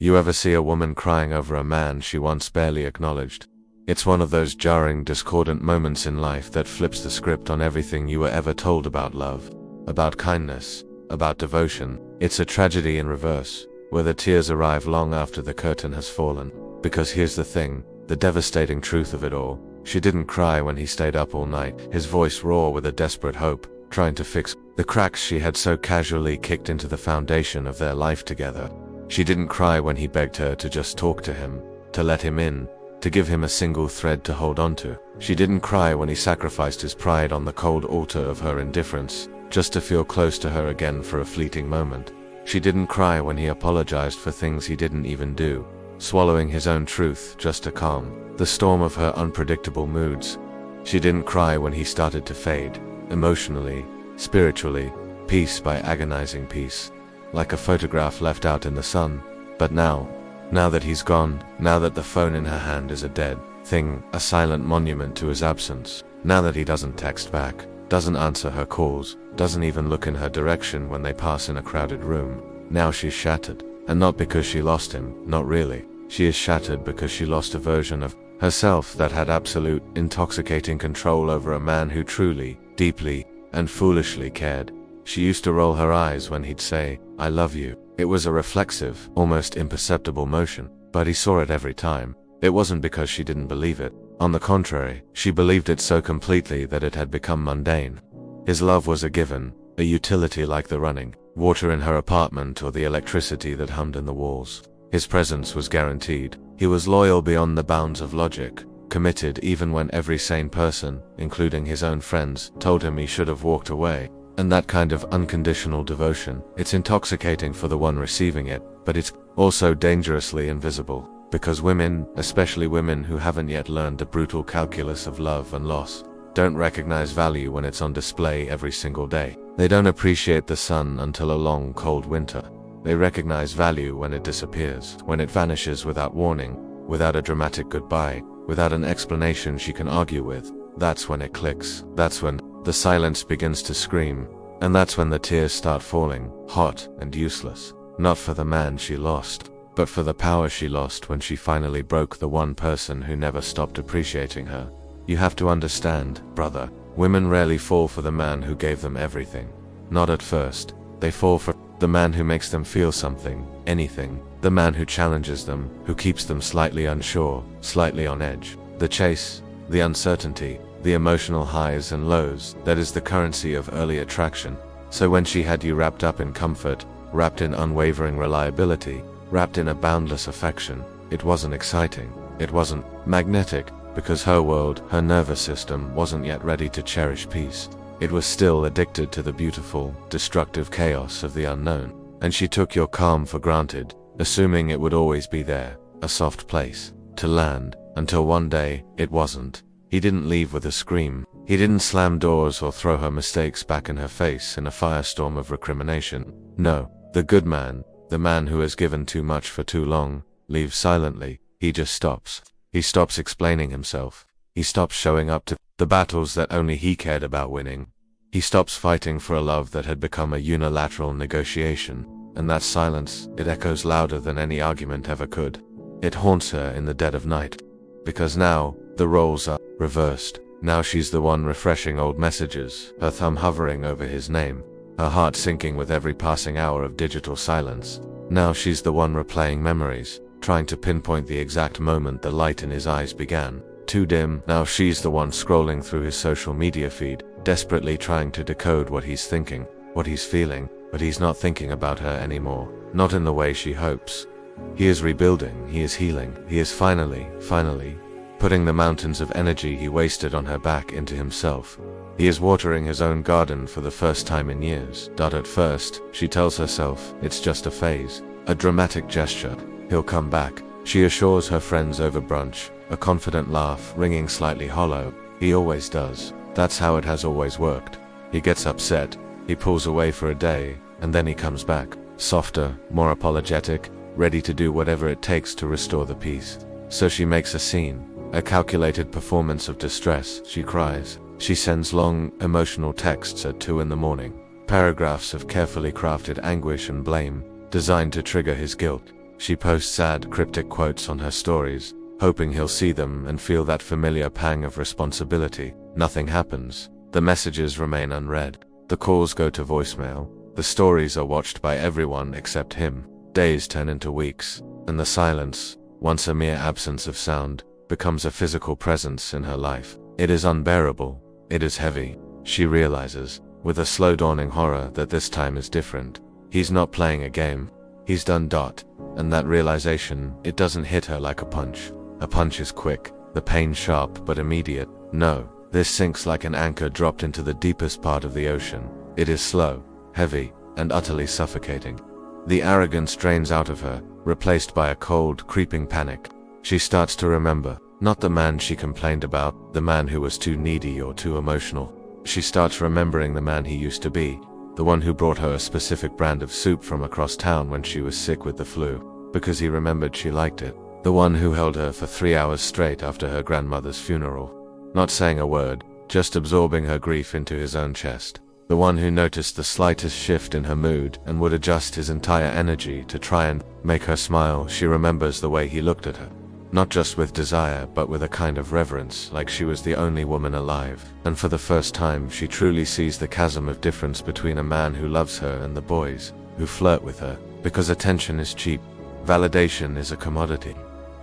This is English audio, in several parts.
You ever see a woman crying over a man she once barely acknowledged? It's one of those jarring, discordant moments in life that flips the script on everything you were ever told about love, about kindness, about devotion. It's a tragedy in reverse, where the tears arrive long after the curtain has fallen. Because here's the thing, the devastating truth of it all. She didn't cry when he stayed up all night, his voice raw with a desperate hope, trying to fix the cracks she had so casually kicked into the foundation of their life together. She didn't cry when he begged her to just talk to him, to let him in, to give him a single thread to hold on to. She didn't cry when he sacrificed his pride on the cold altar of her indifference, just to feel close to her again for a fleeting moment. She didn't cry when he apologized for things he didn't even do, swallowing his own truth just to calm the storm of her unpredictable moods. She didn't cry when he started to fade, emotionally, spiritually, piece by agonizing piece, like a photograph left out in the sun. But now that he's gone, now that the phone in her hand is a dead thing, a silent monument to his absence, now that he doesn't text back, doesn't answer her calls, doesn't even look in her direction when they pass in a crowded room, now she's shattered. And not because she lost him, not really. She is shattered because she lost a version of herself that had absolute, intoxicating control over a man who truly, deeply, and foolishly cared. She used to roll her eyes when he'd say, "I love you." It was a reflexive, almost imperceptible motion, but he saw it every time. It wasn't because she didn't believe it. On the contrary, she believed it so completely that it had become mundane. His love was a given, a utility like the running water in her apartment or the electricity that hummed in the walls. His presence was guaranteed. He was loyal beyond the bounds of logic, committed even when every sane person, including his own friends, told him he should have walked away. And that kind of unconditional devotion, it's intoxicating for the one receiving it, but it's also dangerously invisible, because women, especially women who haven't yet learned the brutal calculus of love and loss, don't recognize value when it's on display every single day. They don't appreciate the sun until a long, cold winter. They recognize value when it disappears, when it vanishes without warning, without a dramatic goodbye, without an explanation she can argue with. That's when it clicks. That's when the silence begins to scream. And that's when the tears start falling, hot and useless. Not for the man she lost, but for the power she lost when she finally broke the one person who never stopped appreciating her. You have to understand, brother, women rarely fall for the man who gave them everything. Not at first. They fall for the man who makes them feel something, anything. The man who challenges them, who keeps them slightly unsure, slightly on edge. The chase, the uncertainty, the emotional highs and lows, that is the currency of early attraction. So when she had you wrapped up in comfort, wrapped in unwavering reliability, wrapped in a boundless affection, it wasn't exciting. It wasn't magnetic. Because her world, her nervous system, wasn't yet ready to cherish peace. It was still addicted to the beautiful, destructive chaos of the unknown. And she took your calm for granted, assuming it would always be there, a soft place to land, until one day, it wasn't. He didn't leave with a scream. He didn't slam doors or throw her mistakes back in her face in a firestorm of recrimination. No, the good man, the man who has given too much for too long, leaves silently. He just stops. He stops explaining himself. He stops showing up to the battles that only he cared about winning. He stops fighting for a love that had become a unilateral negotiation. And that silence, it echoes louder than any argument ever could. It haunts her in the dead of night. Because now, the roles are reversed. Now she's the one refreshing old messages, her thumb hovering over his name, her heart sinking with every passing hour of digital silence. Now she's the one replaying memories, trying to pinpoint the exact moment the light in his eyes began. Too dim. Now she's the one scrolling through his social media feed, desperately trying to decode what he's thinking, what he's feeling, but he's not thinking about her anymore. Not in the way she hopes. He is rebuilding, he is healing, he is finally, putting the mountains of energy he wasted on her back into himself. He is watering his own garden for the first time in years. At first, she tells herself, it's just a phase, a dramatic gesture. He'll come back, she assures her friends over brunch, a confident laugh ringing slightly hollow. He always does. That's how it has always worked. He gets upset, he pulls away for a day, and then he comes back, softer, more apologetic, ready to do whatever it takes to restore the peace. So she makes a scene, a calculated performance of distress. She cries. She sends long, emotional texts at 2 in the morning, paragraphs of carefully crafted anguish and blame, designed to trigger his guilt. She posts sad, cryptic quotes on her stories, hoping he'll see them and feel that familiar pang of responsibility. Nothing happens. The messages remain unread. The calls go to voicemail. The stories are watched by everyone except him. Days turn into weeks, and the silence, once a mere absence of sound, becomes a physical presence in her life. It is unbearable. It is heavy. She realizes, with a slow dawning horror, that this time is different. He's not playing a game. He's done. And that realization, it doesn't hit her like a punch. A punch is quick, the pain sharp but immediate. No, this sinks like an anchor dropped into the deepest part of the ocean. It is slow, heavy, and utterly suffocating. The arrogance drains out of her, replaced by a cold, creeping panic. She starts to remember, not the man she complained about, the man who was too needy or too emotional. She starts remembering the man he used to be, the one who brought her a specific brand of soup from across town when she was sick with the flu, because he remembered she liked it. The one who held her for 3 hours straight after her grandmother's funeral, not saying a word, just absorbing her grief into his own chest. The one who noticed the slightest shift in her mood and would adjust his entire energy to try and make her smile. She remembers the way he looked at her, not just with desire but with a kind of reverence, like she was the only woman alive. And for the first time she truly sees the chasm of difference between a man who loves her and the boys who flirt with her, because attention is cheap, validation is a commodity.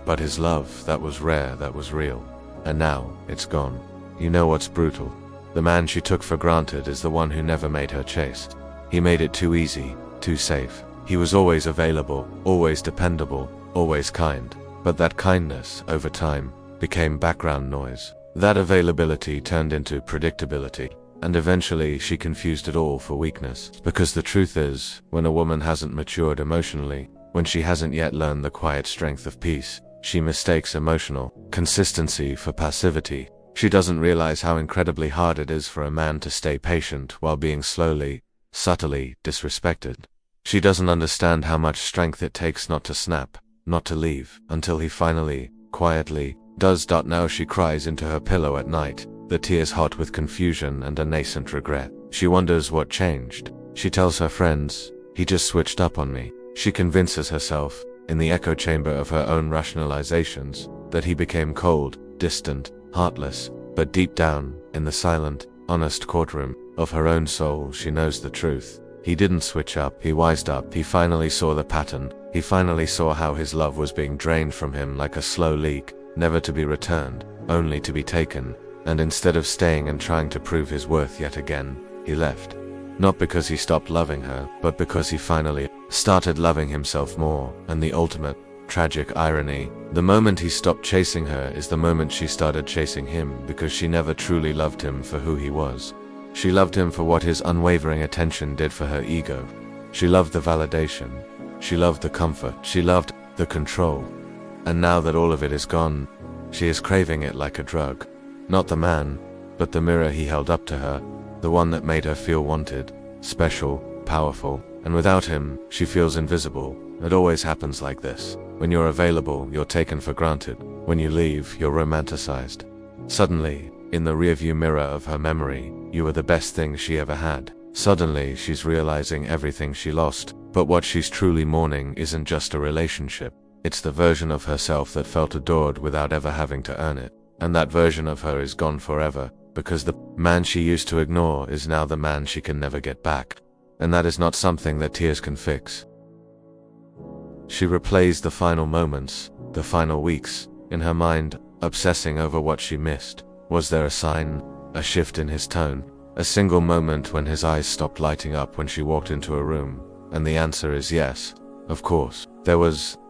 But his love, that was rare, that was real. And now, it's gone. You know what's brutal? The man she took for granted is the one who never made her chase. He made it too easy, too safe. He was always available, always dependable, always kind. But that kindness, over time, became background noise. That availability turned into predictability. And eventually she confused it all for weakness. Because the truth is, when a woman hasn't matured emotionally, when she hasn't yet learned the quiet strength of peace, she mistakes emotional consistency for passivity. She doesn't realize how incredibly hard it is for a man to stay patient while being slowly, subtly disrespected. She doesn't understand how much strength it takes not to snap, not to leave, until he finally, quietly, does. Now she cries into her pillow at night, the tears hot with confusion and a nascent regret. She wonders what changed. She tells her friends, he just switched up on me. She convinces herself, in the echo chamber of her own rationalizations, that he became cold, distant, heartless. But deep down, in the silent, honest courtroom of her own soul, she knows the truth. He didn't switch up, he wised up. He finally saw the pattern. He finally saw how his love was being drained from him like a slow leak, never to be returned, only to be taken. And instead of staying and trying to prove his worth yet again, he left. Not because he stopped loving her, but because he finally started loving himself more. And the ultimate, tragic irony, the moment he stopped chasing her is the moment she started chasing him, because she never truly loved him for who he was. She loved him for what his unwavering attention did for her ego. She loved the validation. She loved the comfort. She loved the control. And now that all of it is gone, she is craving it like a drug. Not the man, but the mirror he held up to her, the one that made her feel wanted, special, powerful. And without him, she feels invisible. It always happens like this. When you're available, you're taken for granted. When you leave, you're romanticized. Suddenly, in the rearview mirror of her memory, you were the best thing she ever had. Suddenly, she's realizing everything she lost. But what she's truly mourning isn't just a relationship. It's the version of herself that felt adored without ever having to earn it. And that version of her is gone forever, because the man she used to ignore is now the man she can never get back. And that is not something that tears can fix. She replays the final moments, the final weeks, in her mind, obsessing over what she missed. Was there a sign, a shift in his tone, a single moment when his eyes stopped lighting up when she walked into a room? And the answer is yes, of course. There were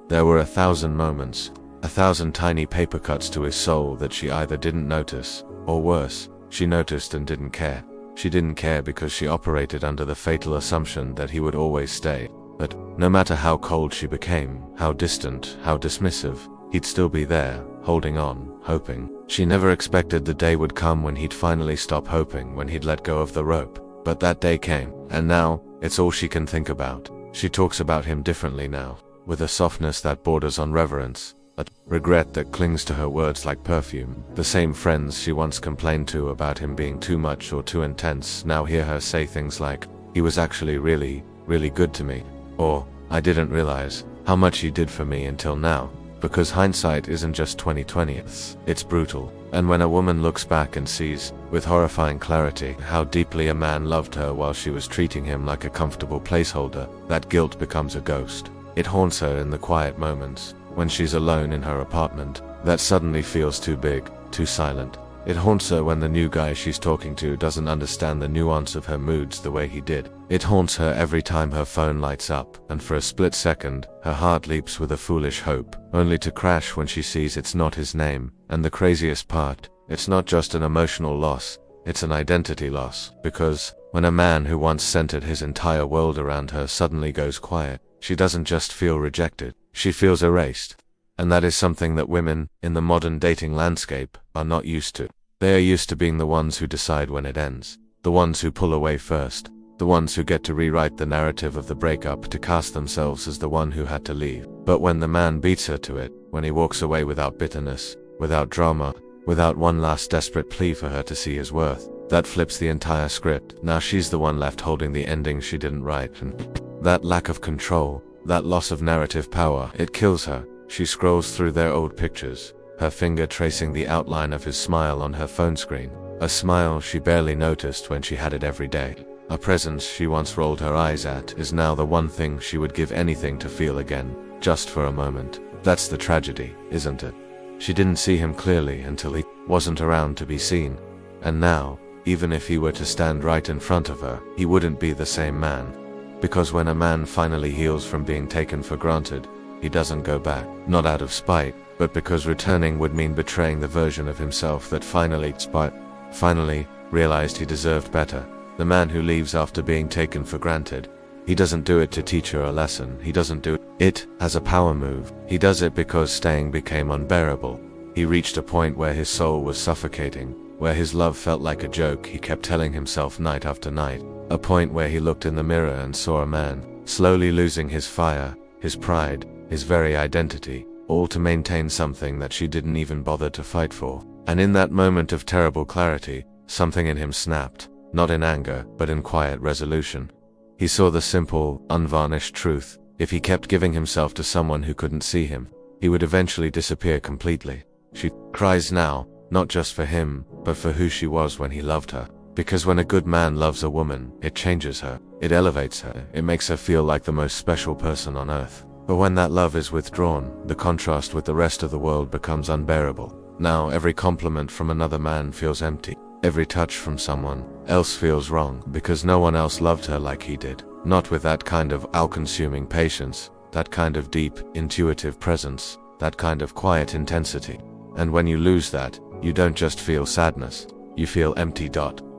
1,000 moments, 1,000 tiny paper cuts to his soul that she either didn't notice, or worse, she noticed and didn't care. She didn't care because she operated under the fatal assumption that he would always stay. But no matter how cold she became, how distant, how dismissive, he'd still be there, holding on, hoping. She never expected the day would come when he'd finally stop hoping, when he'd let go of the rope. But that day came, and now, it's all she can think about. She talks about him differently now, with a softness that borders on reverence, a regret that clings to her words like perfume. The same friends she once complained to about him being too much or too intense now hear her say things like, he was actually really, really good to me. Or, I didn't realize how much he did for me until now. Because hindsight isn't just 2020, it's brutal. And when a woman looks back and sees, with horrifying clarity, how deeply a man loved her while she was treating him like a comfortable placeholder, that guilt becomes a ghost. It haunts her in the quiet moments, when she's alone in her apartment, that suddenly feels too big, too silent. It haunts her when the new guy she's talking to doesn't understand the nuance of her moods the way he did. It haunts her every time her phone lights up, and for a split second, her heart leaps with a foolish hope, only to crash when she sees it's not his name. And the craziest part, it's not just an emotional loss, it's an identity loss. Because when a man who once centered his entire world around her suddenly goes quiet, she doesn't just feel rejected, she feels erased. And that is something that women, in the modern dating landscape, are not used to. They are used to being the ones who decide when it ends, the ones who pull away first, the ones who get to rewrite the narrative of the breakup to cast themselves as the one who had to leave. But when the man beats her to it, when he walks away without bitterness, without drama, without one last desperate plea for her to see his worth, that flips the entire script. Now she's the one left holding the ending she didn't write, and that lack of control, that loss of narrative power, it kills her. She scrolls through their old pictures, her finger tracing the outline of his smile on her phone screen, a smile she barely noticed when she had it every day. A presence she once rolled her eyes at is now the one thing she would give anything to feel again, just for a moment. That's the tragedy, isn't it? She didn't see him clearly until he wasn't around to be seen. And now, even if he were to stand right in front of her, he wouldn't be the same man. Because when a man finally heals from being taken for granted, he doesn't go back, not out of spite, but because returning would mean betraying the version of himself that finally realized he deserved better. The man who leaves after being taken for granted, he doesn't do it to teach her a lesson, he doesn't do it as a power move, he does it because staying became unbearable. He reached a point where his soul was suffocating, where his love felt like a joke he kept telling himself night after night, a point where he looked in the mirror and saw a man, slowly losing his fire, his pride, his very identity, all to maintain something that she didn't even bother to fight for. And in that moment of terrible clarity, something in him snapped, not in anger, but in quiet resolution. He saw the simple, unvarnished truth: if he kept giving himself to someone who couldn't see him, he would eventually disappear completely. She cries now, not just for him, but for who she was when he loved her. Because when a good man loves a woman, it changes her, it elevates her, it makes her feel like the most special person on earth. But when that love is withdrawn, the contrast with the rest of the world becomes unbearable. Now every compliment from another man feels empty. Every touch from someone else feels wrong, because no one else loved her like he did. Not with that kind of all-consuming patience, that kind of deep, intuitive presence, that kind of quiet intensity. And when you lose that, you don't just feel sadness, you feel empty.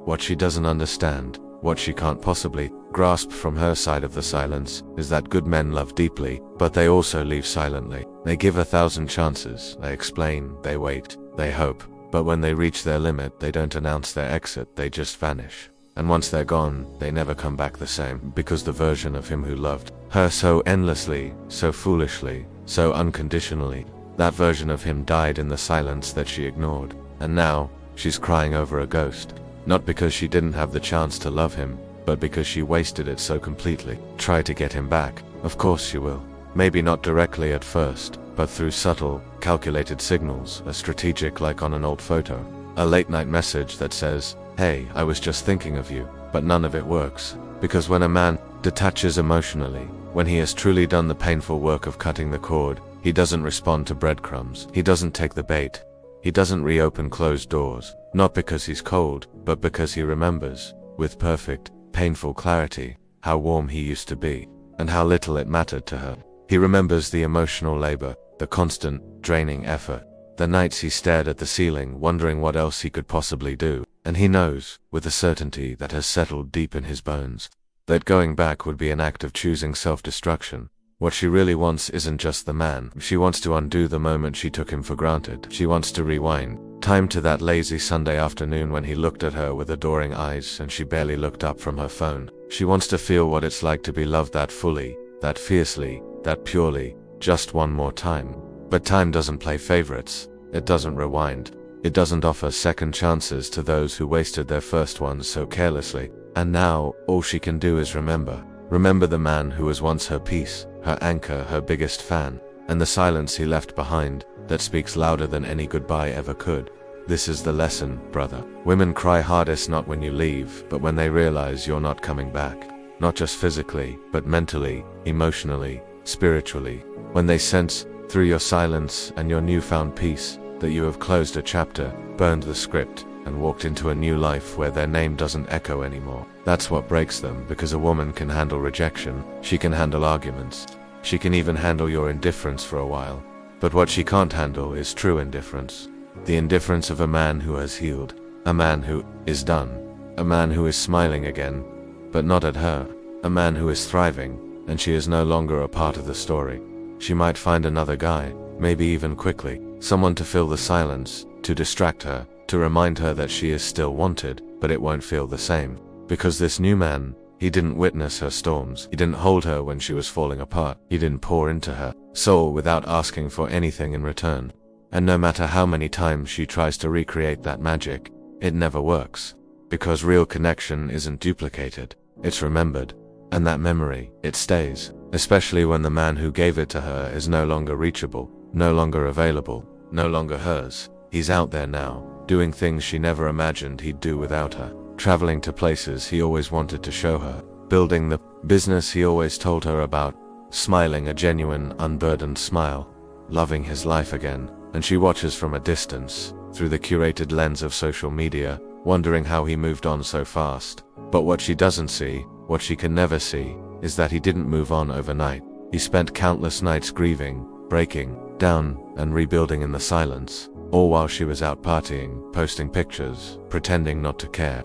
What she doesn't understand, what she can't possibly grasp from her side of the silence, is that good men love deeply, but they also leave silently. They give 1,000 chances, they explain, they wait, they hope, but when they reach their limit, they don't announce their exit, they just vanish. And once they're gone, they never come back the same, because the version of him who loved her so endlessly, so foolishly, so unconditionally, that version of him died in the silence that she ignored. And now, she's crying over a ghost. Not because she didn't have the chance to love him, but because she wasted it so completely. Try to get him back. Of course she will. Maybe not directly at first, but through subtle, calculated signals, a strategic like on an old photo. A late-night message that says, "Hey, I was just thinking of you." But none of it works. Because when a man detaches emotionally, when he has truly done the painful work of cutting the cord, he doesn't respond to breadcrumbs. He doesn't take the bait. He doesn't reopen closed doors. Not because he's cold, but because he remembers, with perfect, painful clarity, how warm he used to be, and how little it mattered to her. He remembers the emotional labor, the constant, draining effort, the nights he stared at the ceiling, wondering what else he could possibly do. And he knows, with a certainty that has settled deep in his bones, that going back would be an act of choosing self-destruction. What she really wants isn't just the man. She wants to undo the moment she took him for granted. She wants to rewind time to that lazy Sunday afternoon when he looked at her with adoring eyes and she barely looked up from her phone. She wants to feel what it's like to be loved that fully, that fiercely, that purely, just one more time. But time doesn't play favorites. It doesn't rewind. It doesn't offer second chances to those who wasted their first ones so carelessly. And now, all she can do is remember. Remember the man who was once her peace, her anchor, her biggest fan, and the silence he left behind that speaks louder than any goodbye ever could. This is the lesson, brother. Women cry hardest not when you leave, but when they realize you're not coming back. Not just physically, but mentally, emotionally, spiritually. When they sense, through your silence and your newfound peace, that you have closed a chapter, burned the script, and walked into a new life where their name doesn't echo anymore. That's what breaks them, because a woman can handle rejection, she can handle arguments, she can even handle your indifference for a while. But what she can't handle is true indifference. The indifference of a man who has healed, a man who is done, a man who is smiling again, but not at her, a man who is thriving, and she is no longer a part of the story. She might find another guy, maybe even quickly, someone to fill the silence, to distract her, to remind her that she is still wanted, but it won't feel the same. Because this new man, he didn't witness her storms, he didn't hold her when she was falling apart, he didn't pour into her soul without asking for anything in return. And no matter how many times she tries to recreate that magic, it never works. Because real connection isn't duplicated, it's remembered. And that memory, it stays. Especially when the man who gave it to her is no longer reachable, no longer available, no longer hers. He's out there now, doing things she never imagined he'd do without her. Traveling to places he always wanted to show her. Building the business he always told her about. Smiling a genuine, unburdened smile. Loving his life again. And she watches from a distance, through the curated lens of social media, wondering how he moved on so fast. But what she doesn't see, what she can never see, is that he didn't move on overnight. He spent countless nights grieving, breaking down, and rebuilding in the silence, all while she was out partying, posting pictures, pretending not to care.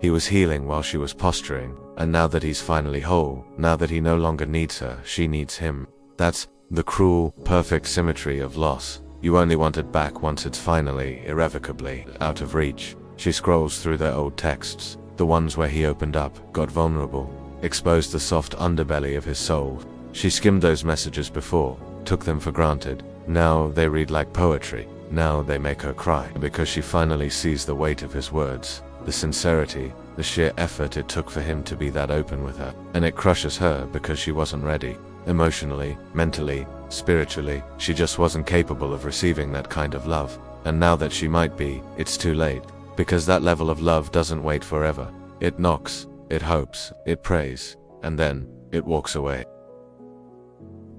He was healing while she was posturing, and now that he's finally whole, now that he no longer needs her, she needs him. That's the cruel, perfect symmetry of loss. You only want it back once it's finally, irrevocably, out of reach. She scrolls through their old texts, the ones where he opened up, got vulnerable, exposed the soft underbelly of his soul. She skimmed those messages before, took them for granted. Now they read like poetry. Now they make her cry, because she finally sees the weight of his words, the sincerity, the sheer effort it took for him to be that open with her. And it crushes her because she wasn't ready. Emotionally, mentally, spiritually, she just wasn't capable of receiving that kind of love. And now that she might be, it's too late. Because that level of love doesn't wait forever. It knocks, it hopes, it prays, and then, it walks away.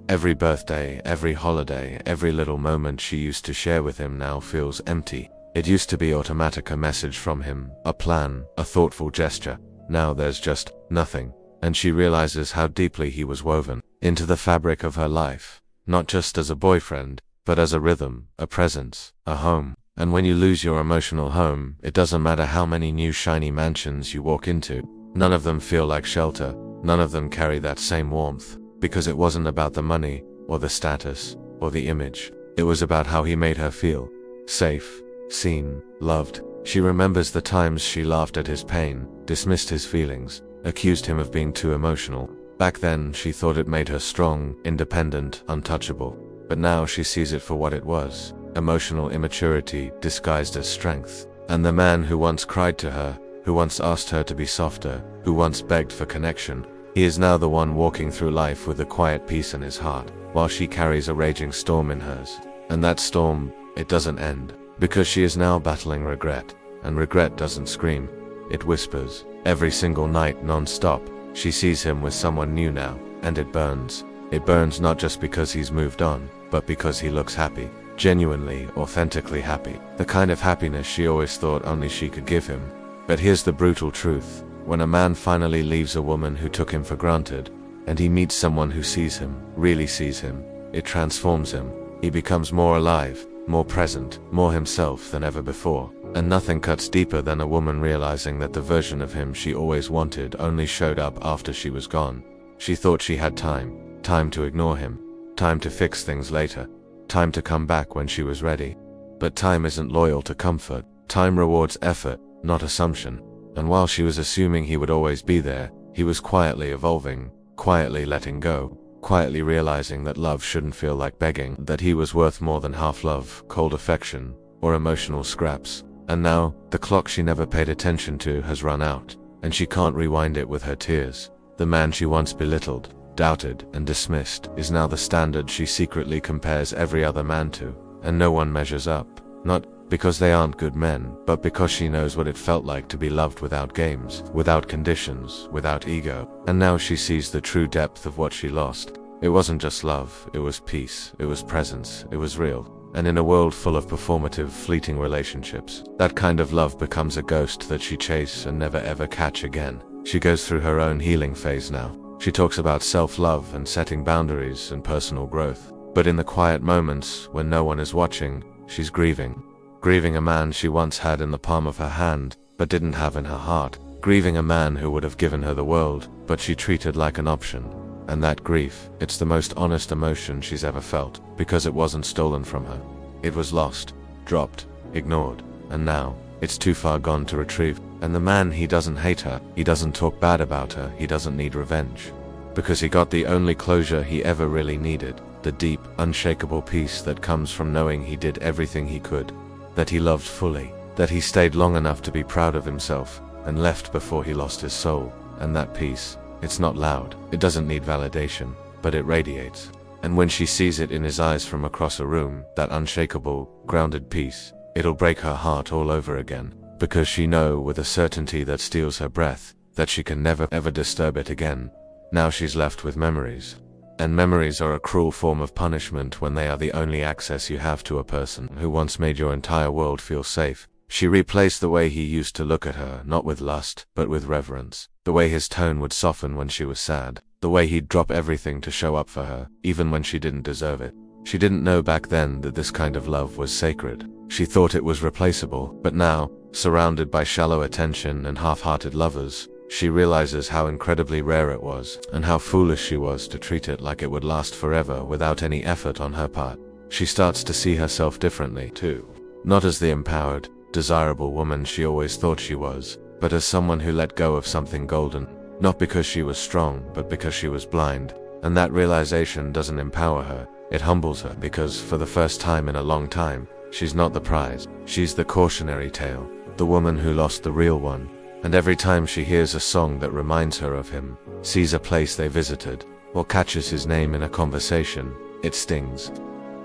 Every birthday, every holiday, every little moment she used to share with him now feels empty. It used to be automatic, a message from him, a plan, a thoughtful gesture. Now there's just nothing. And she realizes how deeply he was woven into the fabric of her life. Not just as a boyfriend, but as a rhythm, a presence, a home. And when you lose your emotional home, it doesn't matter how many new shiny mansions you walk into. None of them feel like shelter. None of them carry that same warmth. Because it wasn't about the money, or the status, or the image. It was about how he made her feel. Safe, seen, loved. She remembers the times she laughed at his pain, dismissed his feelings, accused him of being too emotional. Back then, she thought it made her strong, independent, untouchable. But now she sees it for what it was. Emotional immaturity disguised as strength. And the man who once cried to her, who once asked her to be softer, who once begged for connection, he is now the one walking through life with a quiet peace in his heart, while she carries a raging storm in hers. And that storm, it doesn't end, because she is now battling regret. And regret doesn't scream, it whispers. Every single night, non-stop, she sees him with someone new now, and it burns. It burns not just because he's moved on, but because he looks happy. Genuinely, authentically happy. The kind of happiness she always thought only she could give him. But here's the brutal truth. When a man finally leaves a woman who took him for granted, and he meets someone who sees him, really sees him, it transforms him. He becomes more alive, more present, more himself than ever before. And nothing cuts deeper than a woman realizing that the version of him she always wanted only showed up after she was gone. She thought she had time to ignore him, time to fix things later, time to come back when she was ready. But time isn't loyal to comfort. Time rewards effort, not assumption. And while she was assuming he would always be there, he was quietly evolving, quietly letting go, quietly realizing that love shouldn't feel like begging, that he was worth more than half love, cold affection, or emotional scraps. And now, the clock she never paid attention to has run out, and she can't rewind it with her tears. The man she once belittled, doubted, and dismissed, is now the standard she secretly compares every other man to, and no one measures up. Not because they aren't good men, but because she knows what it felt like to be loved without games, without conditions, without ego. And now she sees the true depth of what she lost. It wasn't just love, it was peace, it was presence, it was real. And in a world full of performative, fleeting relationships, that kind of love becomes a ghost that she chases and never ever catch again. She goes through her own healing phase now. She talks about self-love and setting boundaries and personal growth. But in the quiet moments, when no one is watching, she's grieving. Grieving a man she once had in the palm of her hand, but didn't have in her heart. Grieving a man who would have given her the world, but she treated like an option. And that grief, it's the most honest emotion she's ever felt, because it wasn't stolen from her. It was lost, dropped, ignored, and now, it's too far gone to retrieve. And the man, he doesn't hate her, he doesn't talk bad about her, he doesn't need revenge. Because he got the only closure he ever really needed, the deep, unshakable peace that comes from knowing he did everything he could, that he loved fully, that he stayed long enough to be proud of himself, and left before he lost his soul. And that peace, it's not loud, it doesn't need validation, but it radiates. And when she sees it in his eyes from across a room, that unshakable, grounded peace, it'll break her heart all over again, because she knows with a certainty that steals her breath, that she can never ever disturb it again. Now she's left with memories. And memories are a cruel form of punishment when they are the only access you have to a person who once made your entire world feel safe. She replaced the way he used to look at her, not with lust, but with reverence. The way his tone would soften when she was sad. The way he'd drop everything to show up for her, even when she didn't deserve it. She didn't know back then that this kind of love was sacred. She thought it was replaceable, but now, surrounded by shallow attention and half-hearted lovers, she realizes how incredibly rare it was, and how foolish she was to treat it like it would last forever without any effort on her part. She starts to see herself differently, too. Not as the empowered, desirable woman she always thought she was, but as someone who let go of something golden. Not because she was strong, but because she was blind. And that realization doesn't empower her, it humbles her, because for the first time in a long time, she's not the prize. She's the cautionary tale, the woman who lost the real one. And every time she hears a song that reminds her of him, sees a place they visited, or catches his name in a conversation, it stings.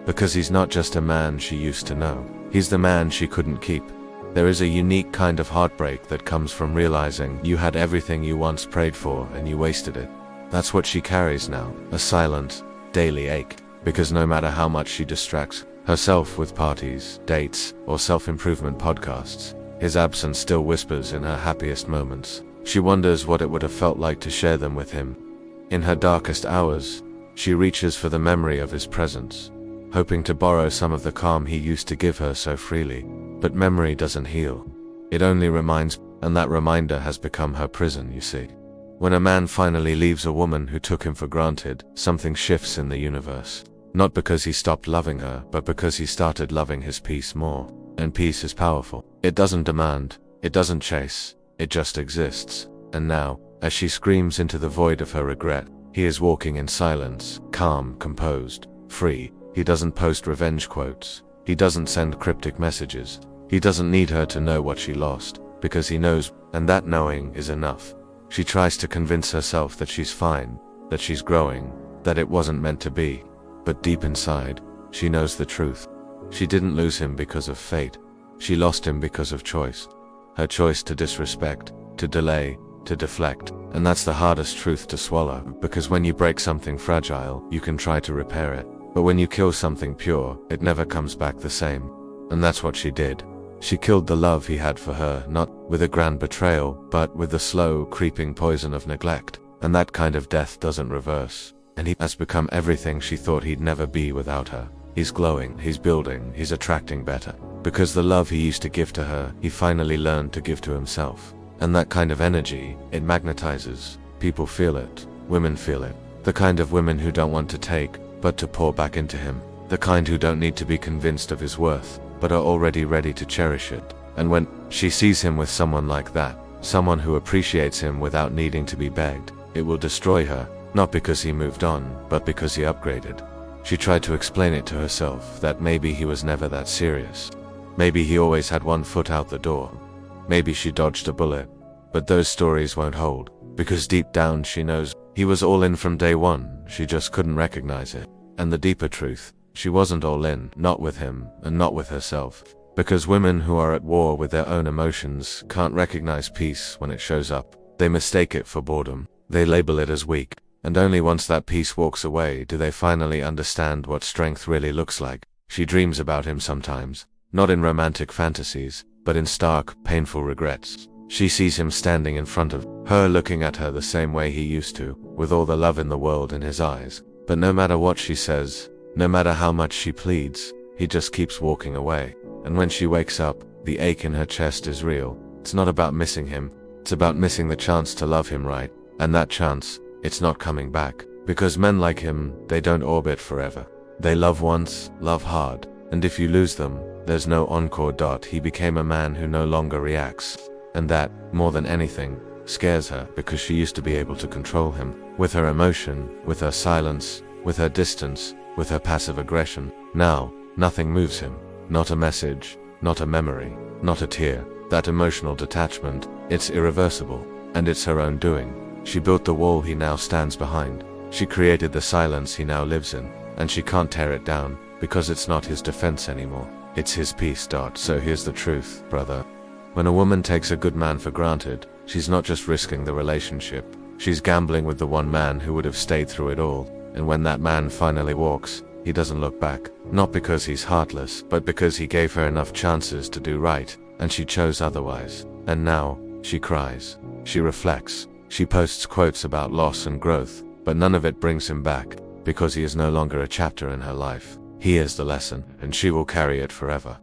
Because he's not just a man she used to know, he's the man she couldn't keep. There is a unique kind of heartbreak that comes from realizing you had everything you once prayed for and you wasted it. That's what she carries now, a silent, daily ache, because no matter how much she distracts herself with parties, dates, or self-improvement podcasts, his absence still whispers in her happiest moments. She wonders what it would have felt like to share them with him. In her darkest hours, she reaches for the memory of his presence, hoping to borrow some of the calm he used to give her so freely. But memory doesn't heal. It only reminds, and that reminder has become her prison, you see. When a man finally leaves a woman who took him for granted, something shifts in the universe. Not because he stopped loving her, but because he started loving his peace more. And peace is powerful. It doesn't demand, it doesn't chase, it just exists. And now, as she screams into the void of her regret, he is walking in silence, calm, composed, free. He doesn't post revenge quotes. He doesn't send cryptic messages. He doesn't need her to know what she lost, because he knows, and that knowing is enough. She tries to convince herself that she's fine, that she's growing, that it wasn't meant to be. But deep inside, she knows the truth. She didn't lose him because of fate. She lost him because of choice. Her choice to disrespect, to delay, to deflect. And that's the hardest truth to swallow, because when you break something fragile, you can try to repair it. But when you kill something pure, it never comes back the same. And that's what she did. She killed the love he had for her, not with a grand betrayal, but with the slow, creeping poison of neglect. And that kind of death doesn't reverse. And he has become everything she thought he'd never be without her. He's glowing, he's building, he's attracting better. Because the love he used to give to her, he finally learned to give to himself. And that kind of energy, it magnetizes. People feel it. Women feel it. The kind of women who don't want to take, but to pour back into him. The kind who don't need to be convinced of his worth, but are already ready to cherish it. And when she sees him with someone like that, someone who appreciates him without needing to be begged, it will destroy her, not because he moved on, but because he upgraded. She tried to explain it to herself that maybe he was never that serious. Maybe he always had one foot out the door. Maybe she dodged a bullet. But those stories won't hold, because deep down she knows He was all in from day one, she just couldn't recognize it. And the deeper truth, she wasn't all in, not with him, and not with herself. Because women who are at war with their own emotions can't recognize peace when it shows up. They mistake it for boredom. They label it as weak. And only once that peace walks away do they finally understand what strength really looks like. She dreams about him sometimes, not in romantic fantasies, but in stark, painful regrets. She sees him standing in front of her, looking at her the same way he used to, with all the love in the world in his eyes. But no matter what she says, no matter how much she pleads, he just keeps walking away. And when she wakes up, the ache in her chest is real. It's not about missing him, it's about missing the chance to love him right. And that chance, it's not coming back. Because men like him, they don't orbit forever. They love once, love hard, and if you lose them, there's no encore. He became a man who no longer reacts. And that, more than anything, scares her because she used to be able to control him. With her emotion, with her silence, with her distance, with her passive aggression. Now, nothing moves him. Not a message, not a memory, not a tear. That emotional detachment, it's irreversible. And it's her own doing. She built the wall he now stands behind. She created the silence he now lives in. And she can't tear it down, because it's not his defense anymore. It's his peace. So here's the truth, brother. When a woman takes a good man for granted, she's not just risking the relationship. She's gambling with the one man who would have stayed through it all. And when that man finally walks, he doesn't look back. Not because he's heartless, but because he gave her enough chances to do right, and she chose otherwise. And now, she cries. She reflects. She posts quotes about loss and growth, but none of it brings him back, because he is no longer a chapter in her life. He is the lesson, and she will carry it forever.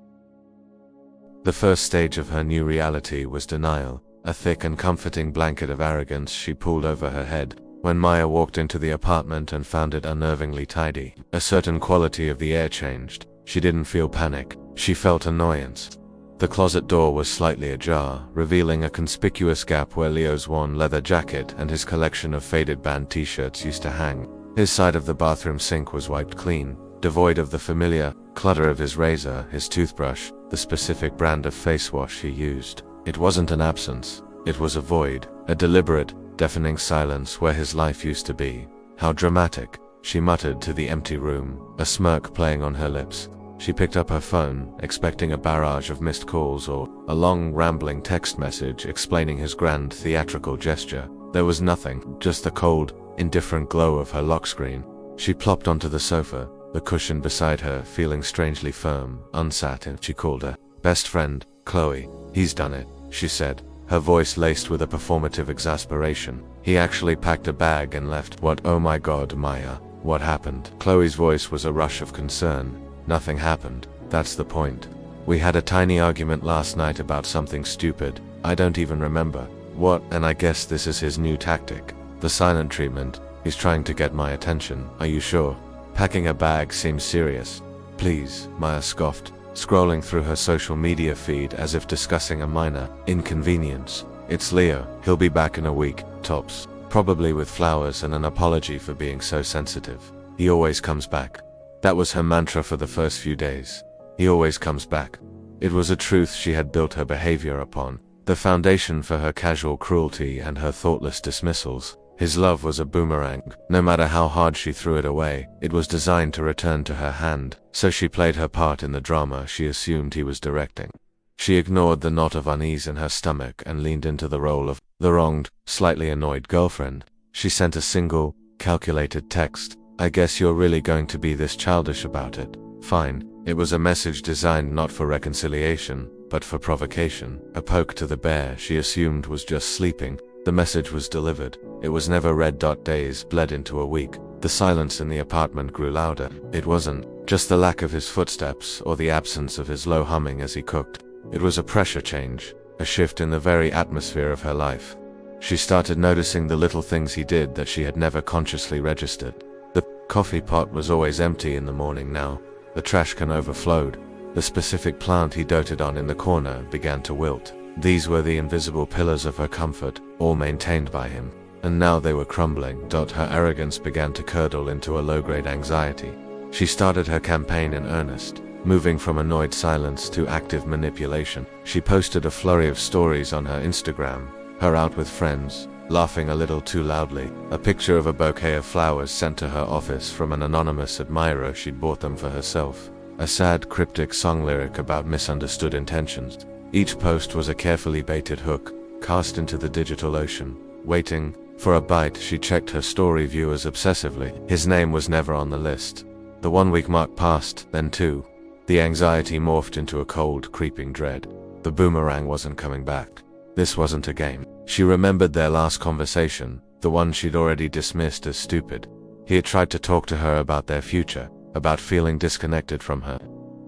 The first stage of her new reality was denial, a thick and comforting blanket of arrogance she pulled over her head. When Maya walked into the apartment and found it unnervingly tidy, a certain quality of the air changed. She didn't feel panic, she felt annoyance. The closet door was slightly ajar, revealing a conspicuous gap where Leo's worn leather jacket and his collection of faded band t-shirts used to hang. His side of the bathroom sink was wiped clean, devoid of the familiar clutter of his razor, his toothbrush, the specific brand of face wash he used. It wasn't an absence, it was a void, a deliberate, deafening silence where his life used to be. How dramatic, she muttered to the empty room, a smirk playing on her lips. She picked up her phone, expecting a barrage of missed calls or a long, rambling text message explaining his grand theatrical gesture. There was nothing, just the cold, indifferent glow of her lock screen. She plopped onto the sofa, the cushion beside her feeling strangely firm, unsat, and she called her best friend, Chloe. He's done it, she said, her voice laced with a performative exasperation. He actually packed a bag and left. What? Oh my God, Maya, what happened? Chloe's voice was a rush of concern. Nothing happened, that's the point. We had a tiny argument last night about something stupid. I don't even remember what, and I guess this is his new tactic. The silent treatment. He's trying to get my attention. Are you sure? Packing a bag seems serious. Please, Maya scoffed, scrolling through her social media feed as if discussing a minor inconvenience. It's Leo. He'll be back in a week, tops. Probably with flowers and an apology for being so sensitive. He always comes back. That was her mantra for the first few days. He always comes back. It was a truth she had built her behavior upon, the foundation for her casual cruelty and her thoughtless dismissals. His love was a boomerang. No matter how hard she threw it away, it was designed to return to her hand, so she played her part in the drama she assumed he was directing. She ignored the knot of unease in her stomach and leaned into the role of the wronged, slightly annoyed girlfriend. She sent a single, calculated text. I guess you're really going to be this childish about it. Fine. It was a message designed not for reconciliation, but for provocation. A poke to the bear she assumed was just sleeping. The message was delivered. It was never read. Days bled into a week. The silence in the apartment grew louder. It wasn't just the lack of his footsteps or the absence of his low humming as he cooked. It was a pressure change, a shift in the very atmosphere of her life. She started noticing the little things he did that she had never consciously registered. The coffee pot was always empty in the morning now. The trash can overflowed. The specific plant he doted on in the corner began to wilt. These were the invisible pillars of her comfort, all maintained by him. And now they were crumbling. Her arrogance began to curdle into a low-grade anxiety. She started her campaign in earnest, moving from annoyed silence to active manipulation. She posted a flurry of stories on her Instagram, her out with friends, laughing a little too loudly, a picture of a bouquet of flowers sent to her office from an anonymous admirer she'd bought them for herself, a sad cryptic song lyric about misunderstood intentions. Each post was a carefully baited hook, cast into the digital ocean. Waiting for a bite, she checked her story viewers obsessively. His name was never on the list. The 1 week mark passed, then 2. The anxiety morphed into a cold, creeping dread. The boomerang wasn't coming back. This wasn't a game. She remembered their last conversation, the one she'd already dismissed as stupid. He had tried to talk to her about their future, about feeling disconnected from her.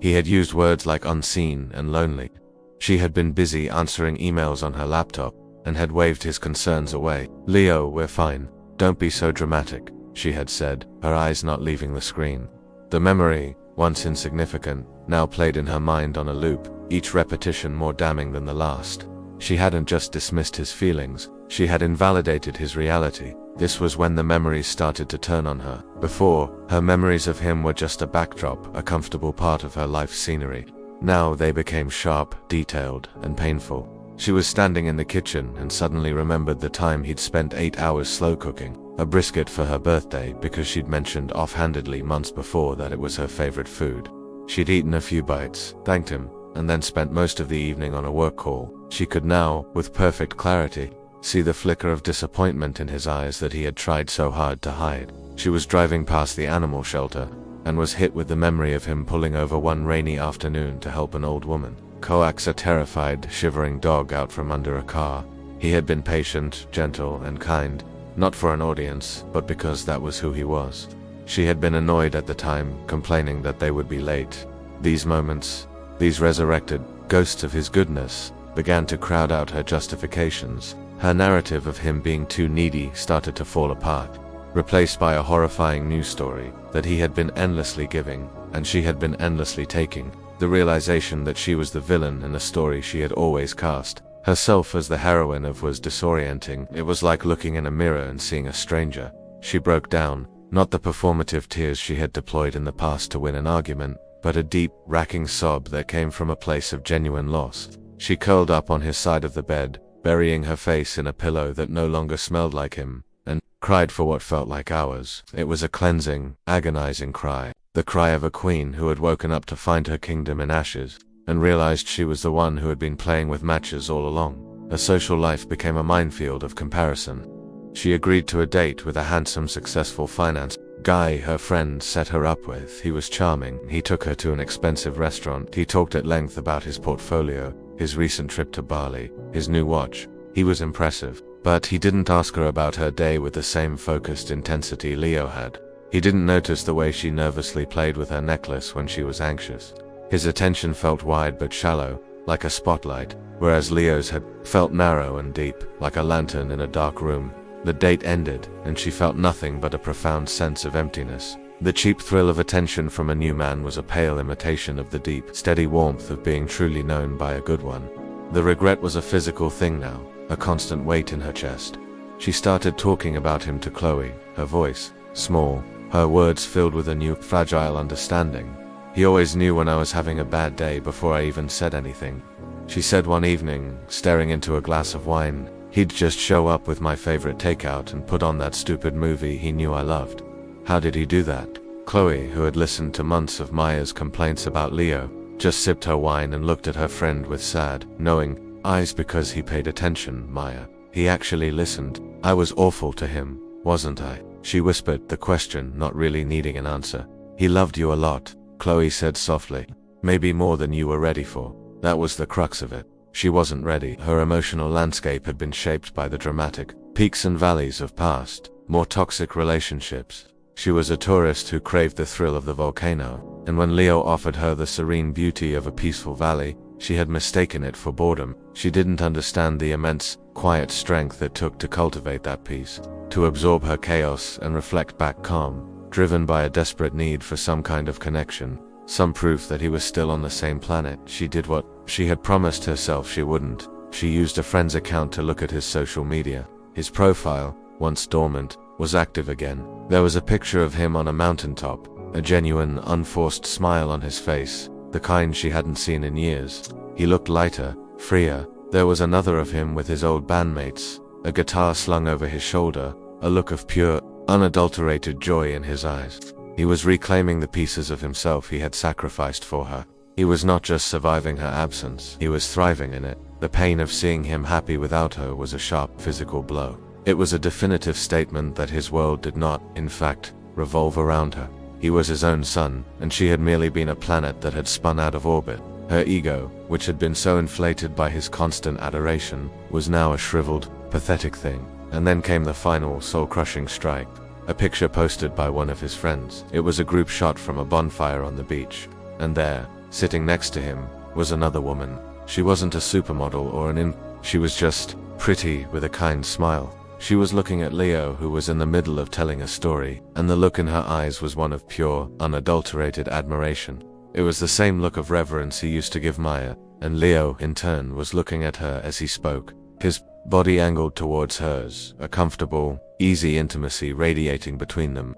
He had used words like unseen and lonely. She had been busy answering emails on her laptop, and had waved his concerns away. "Leo, we're fine. Don't be so dramatic," she had said, her eyes not leaving the screen. The memory, once insignificant, now played in her mind on a loop, each repetition more damning than the last. She hadn't just dismissed his feelings, she had invalidated his reality. This was when the memories started to turn on her. Before, her memories of him were just a backdrop, a comfortable part of her life's scenery. Now they became sharp, detailed, and painful. She was standing in the kitchen and suddenly remembered the time he'd spent 8 hours slow cooking a brisket for her birthday because she'd mentioned offhandedly months before that it was her favorite food. She'd eaten a few bites, thanked him, and then spent most of the evening on a work call. She could now, with perfect clarity, see the flicker of disappointment in his eyes that he had tried so hard to hide. She was driving past the animal shelter and was hit with the memory of him pulling over one rainy afternoon to help an old woman coax a terrified, shivering dog out from under a car. He had been patient, gentle, and kind, not for an audience, but because that was who he was. She had been annoyed at the time, complaining that they would be late. These moments, these resurrected ghosts of his goodness, began to crowd out her justifications. Her narrative of him being too needy started to fall apart, replaced by a horrifying news story that he had been endlessly giving, and she had been endlessly taking. The realization that she was the villain in a story she had always cast herself as the heroine of was disorienting. It was like looking in a mirror and seeing a stranger. She broke down, not the performative tears she had deployed in the past to win an argument, but a deep, racking sob that came from a place of genuine loss. She curled up on his side of the bed, burying her face in a pillow that no longer smelled like him, and cried for what felt like hours. It was a cleansing, agonizing cry. The cry of a queen who had woken up to find her kingdom in ashes, and realized she was the one who had been playing with matches all along. Her social life became a minefield of comparison. She agreed to a date with a handsome, successful finance guy her friend set her up with. He was charming. He took her to an expensive restaurant. He talked at length about his portfolio, his recent trip to Bali, his new watch. He was impressive, but he didn't ask her about her day with the same focused intensity Leo had. He didn't notice the way she nervously played with her necklace when she was anxious. His attention felt wide but shallow, like a spotlight, whereas Leo's had felt narrow and deep, like a lantern in a dark room. The date ended, and she felt nothing but a profound sense of emptiness. The cheap thrill of attention from a new man was a pale imitation of the deep, steady warmth of being truly known by a good one. The regret was a physical thing now, a constant weight in her chest. She started talking about him to Chloe, her voice small, her words filled with a new, fragile understanding. "He always knew when I was having a bad day before I even said anything," she said one evening, staring into a glass of wine. "He'd just show up with my favorite takeout and put on that stupid movie he knew I loved." How did he do that? Chloe, who had listened to months of Maya's complaints about Leo, just sipped her wine and looked at her friend with sad, knowing eyes. "Because he paid attention, Maya. He actually listened. I was awful to him, wasn't I?" She whispered, the question not really needing an answer. "He loved you a lot," Chloe said softly. "Maybe more than you were ready for." That was the crux of it. She wasn't ready. Her emotional landscape had been shaped by the dramatic peaks and valleys of past, more toxic relationships. She was a tourist who craved the thrill of the volcano, and when Leo offered her the serene beauty of a peaceful valley, she had mistaken it for boredom. She didn't understand the immense, quiet strength it took to cultivate that peace, to absorb her chaos and reflect back calm, driven by a desperate need for some kind of connection, some proof that he was still on the same planet. She did what she had promised herself she wouldn't. She used a friend's account to look at his social media. His profile, once dormant, was active again. There was a picture of him on a mountaintop, a genuine, unforced smile on his face, the kind she hadn't seen in years. He looked lighter, freer. There was another of him with his old bandmates, a guitar slung over his shoulder, a look of pure, unadulterated joy in his eyes. He was reclaiming the pieces of himself he had sacrificed for her. He was not just surviving her absence, he was thriving in it. The pain of seeing him happy without her was a sharp physical blow. It was a definitive statement that his world did not, in fact, revolve around her. He was his own sun, and she had merely been a planet that had spun out of orbit. Her ego, which had been so inflated by his constant adoration, was now a shriveled, pathetic thing. And then came the final, soul-crushing strike. A picture posted by one of his friends. It was a group shot from a bonfire on the beach. And there, sitting next to him, was another woman. She wasn't a supermodel or she was just pretty with a kind smile. She was looking at Leo, who was in the middle of telling a story, and the look in her eyes was one of pure, unadulterated admiration. It was the same look of reverence he used to give Maya, and Leo, in turn, was looking at her as he spoke, his body angled towards hers, a comfortable, easy intimacy radiating between them.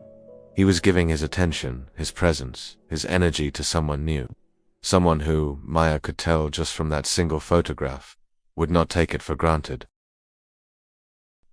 He was giving his attention, his presence, his energy to someone new. Someone who, Maya could tell just from that single photograph, would not take it for granted.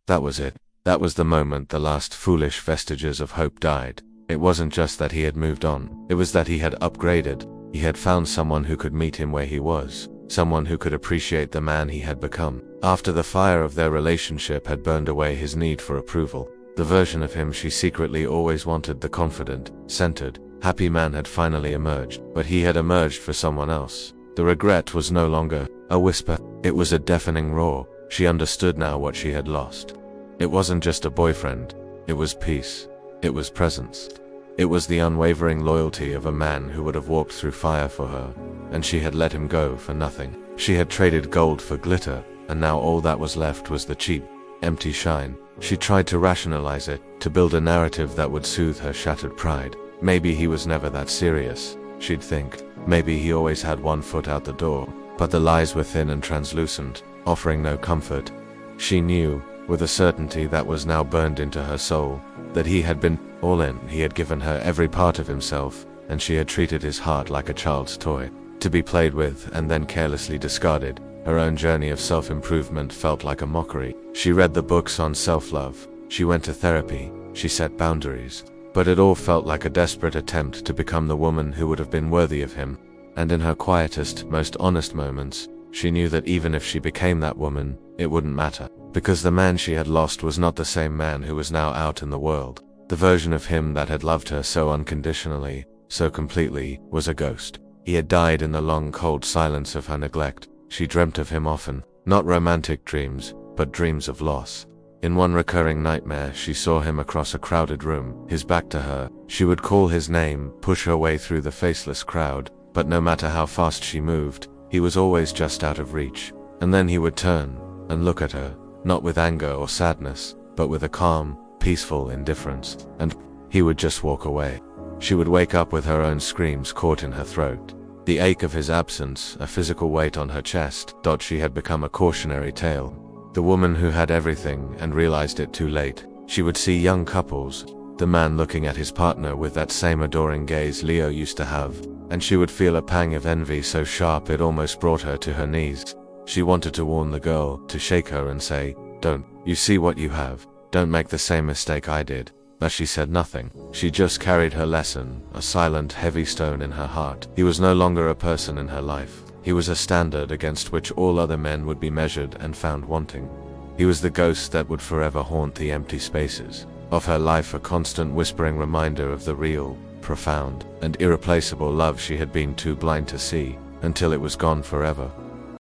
That was it. That was the moment the last foolish vestiges of hope died. It wasn't just that he had moved on. It was that he had upgraded. He had found someone who could meet him where he was. Someone who could appreciate the man he had become. After the fire of their relationship had burned away his need for approval, the version of him she secretly always wanted, the confident, centered, happy man, had finally emerged. But he had emerged for someone else. The regret was no longer a whisper. It was a deafening roar. She understood now what she had lost. It wasn't just a boyfriend. It was peace. It was presence. It was the unwavering loyalty of a man who would have walked through fire for her, and she had let him go for nothing. She had traded gold for glitter, and now all that was left was the cheap, empty shine. She tried to rationalize it, to build a narrative that would soothe her shattered pride. Maybe he was never that serious, she'd think. Maybe he always had one foot out the door. But the lies were thin and translucent, offering no comfort. She knew, with a certainty that was now burned into her soul, that he had been all in. He had given her every part of himself, and she had treated his heart like a child's toy, to be played with and then carelessly discarded. Her own journey of self-improvement felt like a mockery. She read the books on self-love, she went to therapy, she set boundaries, but it all felt like a desperate attempt to become the woman who would have been worthy of him. And in her quietest, most honest moments, she knew that even if she became that woman, it wouldn't matter, because the man she had lost was not the same man who was now out in the world. The version of him that had loved her so unconditionally, so completely, was a ghost. He had died in the long cold silence of her neglect. She dreamt of him often, not romantic dreams, but dreams of loss. In one recurring nightmare, she saw him across a crowded room, his back to her. She would call his name, push her way through the faceless crowd, but no matter how fast she moved, he was always just out of reach. And then he would turn and look at her, not with anger or sadness, but with a calm, peaceful indifference, and he would just walk away. She would wake up with her own screams caught in her throat. The ache of his absence, a physical weight on her chest. She had become a cautionary tale. The woman who had everything and realized it too late. She would see young couples, the man looking at his partner with that same adoring gaze Leo used to have, and she would feel a pang of envy so sharp it almost brought her to her knees. She wanted to warn the girl, to shake her and say, "Don't, you see what you have? Don't make the same mistake I did." But she said nothing. She just carried her lesson, a silent, heavy stone in her heart. He was no longer a person in her life. He was a standard against which all other men would be measured and found wanting. He was the ghost that would forever haunt the empty spaces of her life, a constant whispering reminder of the real, profound, and irreplaceable love she had been too blind to see, until it was gone forever.